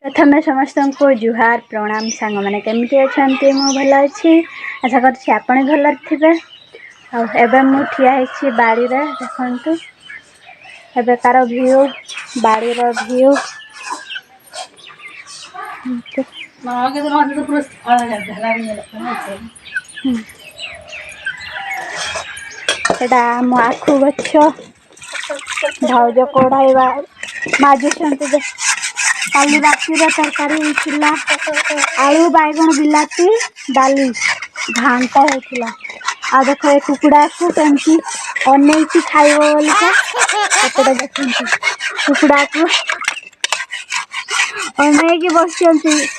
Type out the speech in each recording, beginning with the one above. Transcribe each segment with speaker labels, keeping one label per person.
Speaker 1: प्रथम समस्त को जुहार प्रणाम सांग मैंने केमती अच्छा मु भल अच्छी आशा कर भल थे एवं मु ठिया बाड़ी रे देखु एबार व्यू बाड़ी व्यू एटा मो आखु गछ भाउज कढ़ाइबा माजुंट काली राति तरकारी होता आलू बैगण बिलाती डाली घांटा होता आ देख ए कुकुड़ा को कमती अनेक खाइब बोलते देखते कुकुड़ा को अनेक बस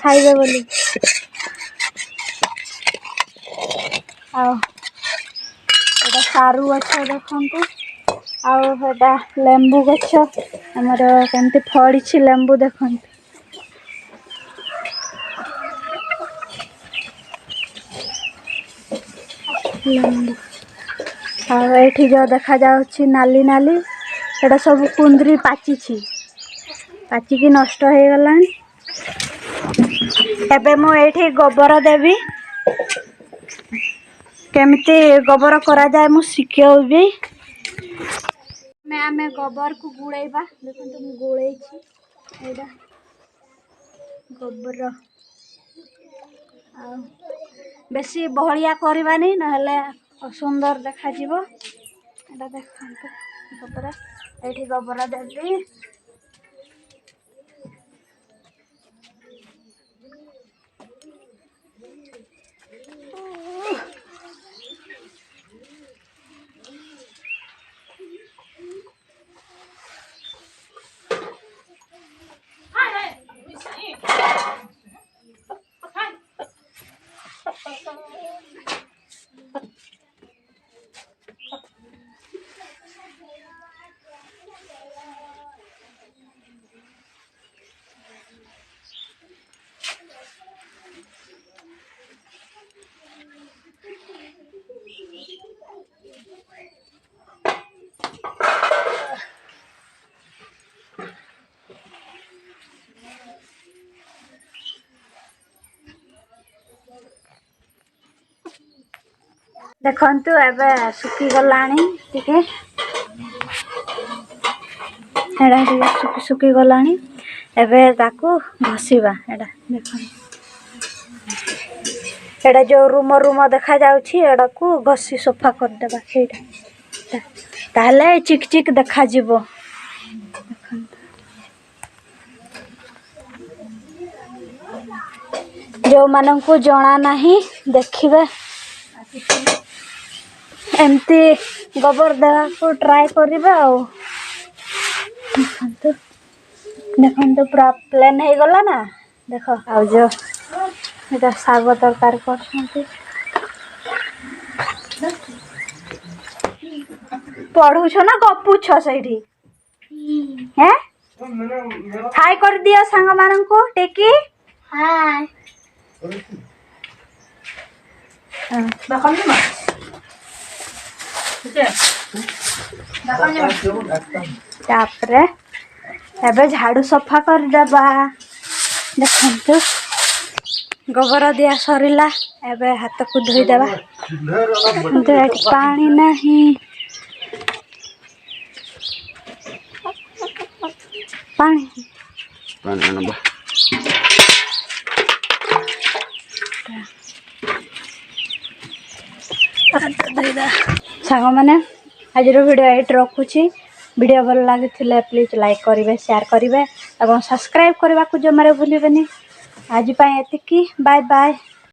Speaker 1: खाइबे बोली सारू गछ देखते आटा लेंबू गछ आमर केमती फड़ी लेंबू देखते ये जो देखा जाउछि नाली नाली एटा सब कुंदरी पाचिकी नष्ट हो गला एबे मु एठी गोबर देवी केमती गोबर करा जाए मु शिखेबी आमे गोबर को गुड़ेबा देखो तुम गुड़े गोबर बेसी बहलिया करवानी नहले असुंदर देखा जीवो एटा देखंतु गोबर एठी गोबर देबी देखंतु एबे सुखी गलानी ठीक एडा सुखी सुखी गलानी एबे ताकू घसीबा एडा देखो एडा जो रूम देखा जाउछि एडा को घसी सफा कर देबा एटा ताहले चिक चिक देखा जीवो जो मानन को जणा नहीं देखिबे एमती गोबर देवा को ट्राई करिबा देखो पूरा प्लेन हो गला ना देख आ जो एटा साग तरकारी कर पढ़ुछ ना गपुछ से हैं हाय कर दियो सांग मानन को टेकी हाय देखो तापरे एबे झाड़ू सफा कर देबा देखंतु गोबर दिया सरिला एबे हाथ को धोई देबा तो पानी नहीं पानी पानी सांग मैंने आज वीडियो ये रखुची वीडियो भल लगी प्लीज लाइक करेंगे शेयर करेंगे और सब्सक्राइब करने को जमारे भूलिए आज एतिकी बाय बाय।